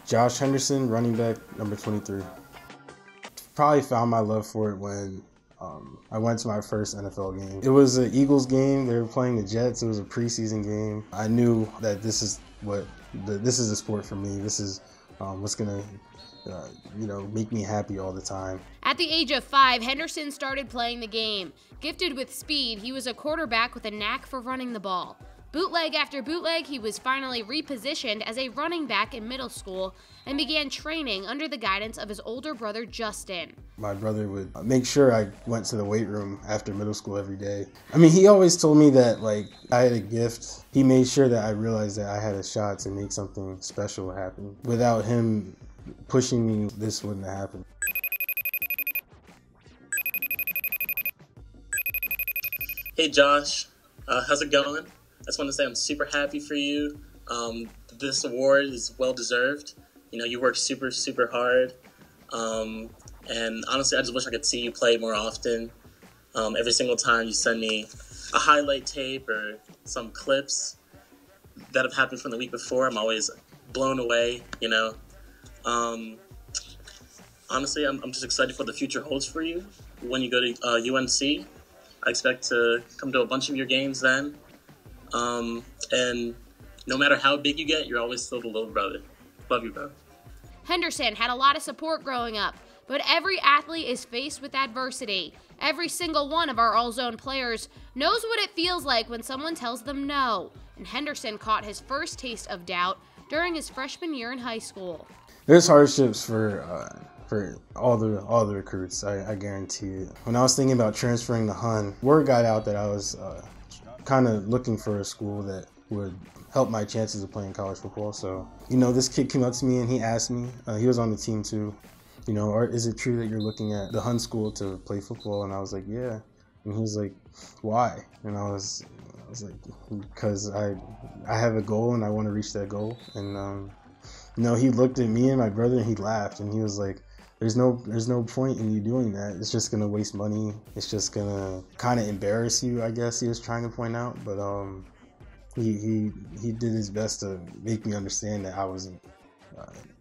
Josh Henderson, running back, number 23. Probably found my love for it when I went to my first NFL game. It was an Eagles game. They were playing the Jets. It was a preseason game. I knew that this is a sport for me. This is what's gonna make me happy all the time. At the age of 5, Henderson started playing the game. Gifted with speed, he was a quarterback with a knack for running the ball. Bootleg after bootleg, he was finally repositioned as a running back in middle school and began training under the guidance of his older brother, Justin. My brother would make sure I went to the weight room after middle school every day. I mean, he always told me that, I had a gift. He made sure that I realized that I had a shot to make something special happen. Without him pushing me, this wouldn't have happened. Hey Josh, how's it going? I just want to say I'm super happy for you. This award is well deserved. You work super, super hard. And honestly, I just wish I could see you play more often. Every single time you send me a highlight tape or some clips that have happened from the week before, I'm always blown away, Honestly, I'm just excited for what the future holds for you. When you go to UNC, I expect to come to a bunch of your games then. And no matter how big you get, you're always still the little brother. Love you, bro. Henderson had a lot of support growing up, but every athlete is faced with adversity. Every single one of our all-zone players knows what it feels like when someone tells them no, and Henderson caught his first taste of doubt during his freshman year in high school. There's hardships for all the recruits, I guarantee it. When I was thinking about transferring to Hun, word got out that I was kind of looking for a school that would help my chances of playing college football. So, this kid came up to me and he asked me, he was on the team too, is it true that you're looking at the Hun school to play football? And I was like, yeah. And he was like, why? And I was like, because I have a goal and I want to reach that goal. And, he looked at me and my brother and he laughed and he was like, there's no point in you doing that. It's just gonna waste money. It's just gonna kind of embarrass you, I guess he was trying to point out. But he did his best to make me understand that I wasn't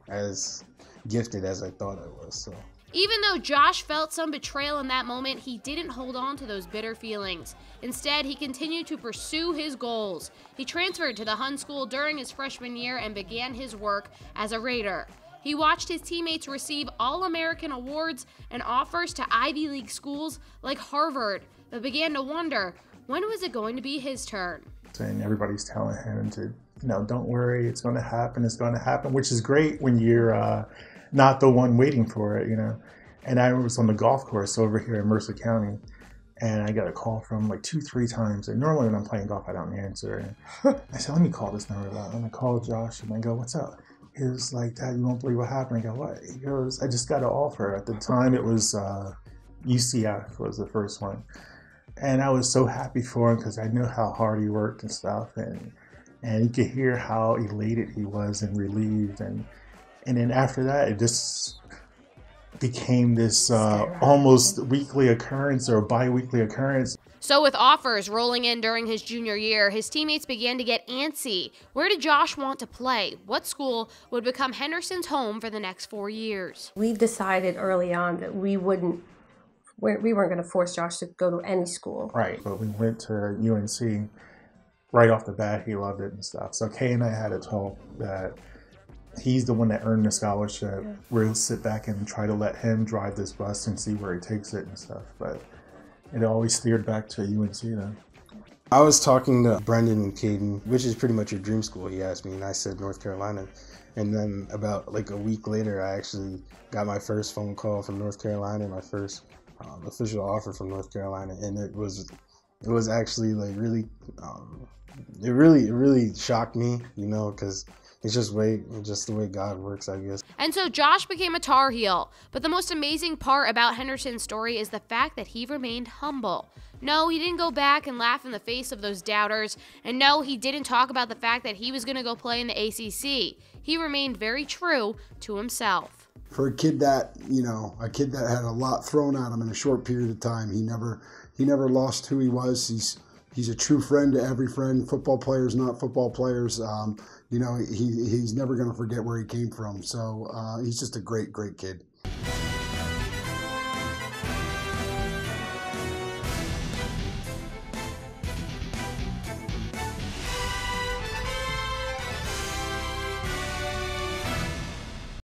as gifted as I thought I was. So. Even though Josh felt some betrayal in that moment, he didn't hold on to those bitter feelings. Instead, he continued to pursue his goals. He transferred to the Hun school during his freshman year and began his work as a Raider. He watched his teammates receive All-American awards and offers to Ivy League schools like Harvard, but began to wonder, when was it going to be his turn? And everybody's telling him to, don't worry, it's going to happen, which is great when you're not the one waiting for it, And I was on the golf course over here in Mercer County, and I got a call from 2-3 times. And normally when I'm playing golf, I don't answer. And I said, let me call this number out. And I called Josh, and I go, what's up? He was like, Dad, you won't believe what happened. I go, what? He goes, I just got an offer. At the time, it was UCF was the first one. And I was so happy for him because I knew how hard he worked and stuff. And you could hear how elated he was and relieved. And then after that, it just became this almost weekly occurrence or bi-weekly occurrence. So with offers rolling in during his junior year, his teammates began to get antsy. Where did Josh want to play? What school would become Henderson's home for the next 4 years? We decided early on that we weren't going to force Josh to go to any school. Right, but we went to UNC. Right off the bat, he loved it and stuff. So Kay and I had a talk that he's the one that earned the scholarship. Yeah. We'll sit back and try to let him drive this bus and see where he takes it and stuff. But it always steered back to UNC then. I was talking to Brendan and Caden, which is pretty much your dream school, he asked me, and I said North Carolina. And then about a week later, I actually got my first phone call from North Carolina, my first official offer from North Carolina, and it was actually really, it really shocked me, because it's just the way God works, I guess. And so Josh became a Tar Heel. But the most amazing part about Henderson's story is the fact that he remained humble. No, he didn't go back and laugh in the face of those doubters. And no, he didn't talk about the fact that he was going to go play in the ACC. He remained very true to himself. For a kid that, had a lot thrown at him in a short period of time, he never lost who he was. He's a true friend to every friend, football players, not football players. you know, he's never going to forget where he came from. So he's just a great kid.